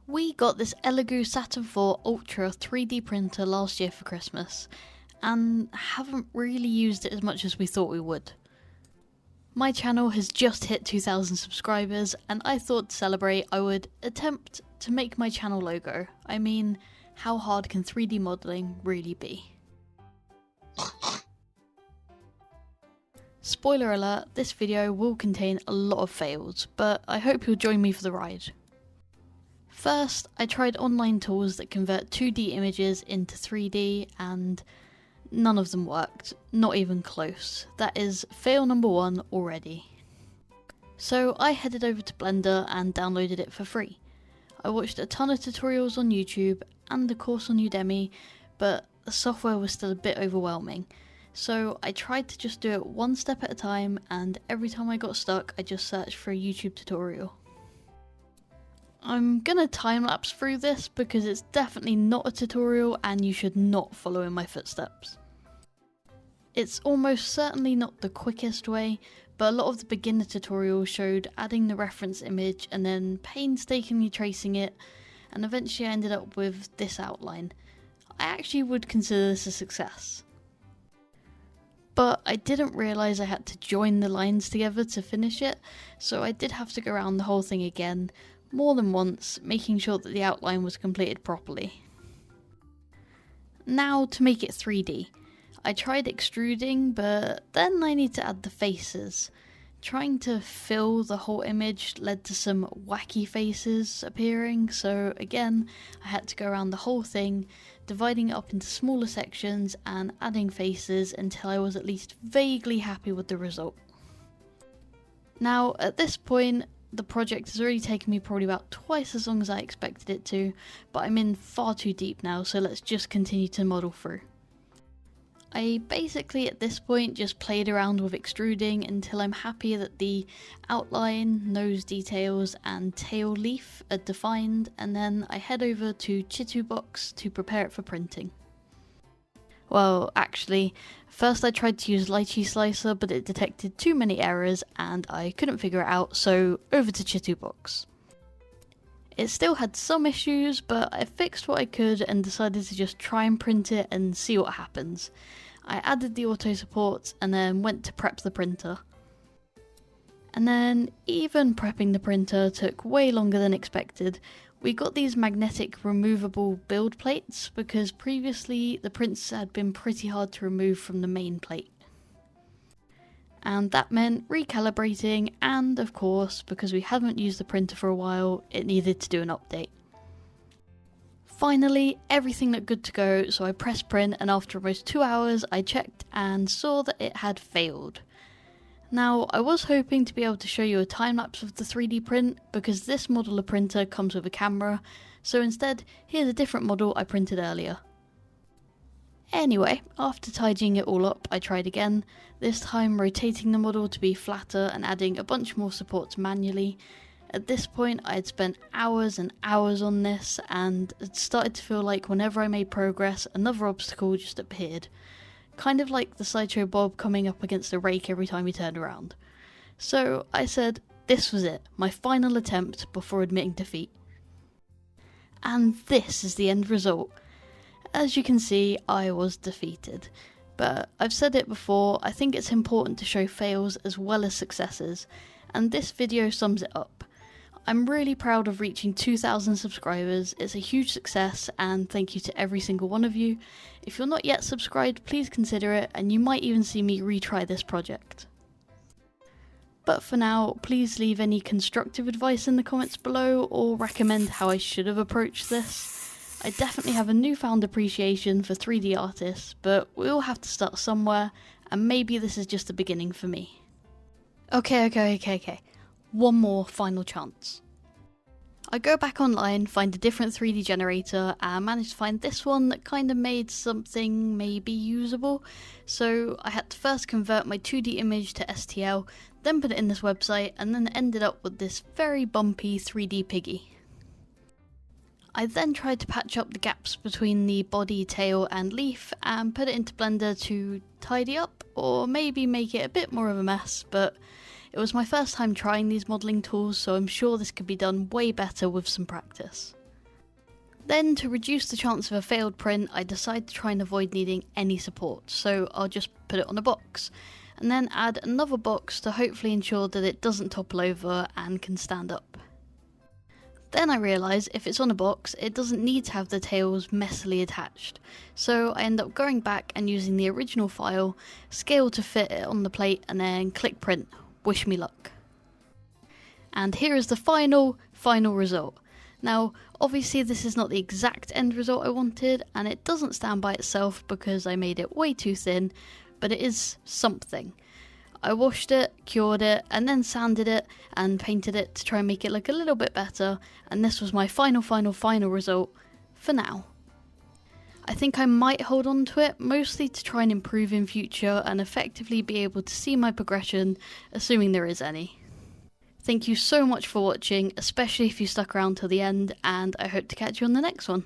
We got this Elegoo Saturn 4 Ultra 3D printer last year for Christmas, and haven't really used it as much as we thought we would. My channel has just hit 2,000 subscribers, and I thought to celebrate I would attempt to make my channel logo. I mean, how hard can 3D modelling really be? Spoiler alert, this video will contain a lot of fails, but I hope you'll join me for the ride. First, I tried online tools that convert 2D images into 3D, and none of them worked, not even close. That is fail number 1 already. So I headed over to Blender and downloaded it for free. I watched a ton of tutorials on YouTube and a course on Udemy, but the software was still a bit overwhelming. So I tried to just do it one step at a time, and every time I got stuck I just searched for a YouTube tutorial. I'm gonna time-lapse through this because it's definitely not a tutorial and you should not follow in my footsteps. It's almost certainly not the quickest way, but a lot of the beginner tutorials showed adding the reference image and then painstakingly tracing it, and eventually I ended up with this outline. I actually would consider this a success. But I didn't realise I had to join the lines together to finish it, so I did have to go around the whole thing again, more than once, making sure that the outline was completed properly. Now to make it 3D. I tried extruding, but then I need to add the faces. Trying to fill the whole image led to some wacky faces appearing, so again I had to go around the whole thing, dividing it up into smaller sections and adding faces until I was at least vaguely happy with the result. Now at this point, the project has already taken me probably about twice as long as I expected it to, but I'm in far too deep now, so let's just continue to model through. I basically at this point just played around with extruding until I'm happy that the outline, nose details and tail leaf are defined, and then I head over to Chitubox to prepare it for printing. Well, actually, first I tried to use Lychee Slicer, but it detected too many errors and I couldn't figure it out, so over to Chitubox. It still had some issues, but I fixed what I could and decided to just try and print it and see what happens. I added the auto support and then went to prep the printer. And then even prepping the printer took way longer than expected. We got these magnetic removable build plates because previously the prints had been pretty hard to remove from the main plate. And that meant recalibrating, and of course, because we haven't used the printer for a while, it needed to do an update. Finally, everything looked good to go, so I pressed print, and after almost 2 hours I checked and saw that it had failed. Now, I was hoping to be able to show you a time-lapse of the 3D print, because this modeler printer comes with a camera, so instead, here's a different model I printed earlier. Anyway, after tidying it all up, I tried again, this time rotating the model to be flatter and adding a bunch more supports manually. At this point, I had spent hours and hours on this, and it started to feel like whenever I made progress, another obstacle just appeared. Kind of like the Sideshow Bob coming up against a rake every time he turned around. So I said this was it, my final attempt before admitting defeat. And this is the end result. As you can see, I was defeated. But I've said it before, I think it's important to show fails as well as successes, and this video sums it up. I'm really proud of reaching 2,000 subscribers, it's a huge success, and thank you to every single one of you. If you're not yet subscribed, please consider it, and you might even see me retry this project. But for now, please leave any constructive advice in the comments below, or recommend how I should have approached this. I definitely have a newfound appreciation for 3D artists, but we all have to start somewhere, and maybe this is just the beginning for me. Okay. One more final chance. I go back online, find a different 3D generator, and managed to find this one that kind of made something maybe usable. So I had to first convert my 2D image to STL, then put it in this website, and then ended up with this very bumpy 3D piggy. I then tried to patch up the gaps between the body, tail and leaf and put it into Blender to tidy up, or maybe make it a bit more of a mess, but it was my first time trying these modelling tools, so I'm sure this could be done way better with some practice. Then, to reduce the chance of a failed print, I decided to try and avoid needing any support, so I'll just put it on a box, and then add another box to hopefully ensure that it doesn't topple over and can stand up. Then I realised if it's on a box, it doesn't need to have the tails messily attached, so I end up going back and using the original file, scale to fit it on the plate, and then click print. Wish me luck. And here is the final result. Now, obviously this is not the exact end result I wanted, and it doesn't stand by itself because I made it way too thin, but it is something. I washed it, cured it, and then sanded it and painted it to try and make it look a little bit better, and this was my final result for now. I think I might hold on to it, mostly to try and improve in future and effectively be able to see my progression, assuming there is any. Thank you so much for watching, especially if you stuck around till the end, and I hope to catch you on the next one.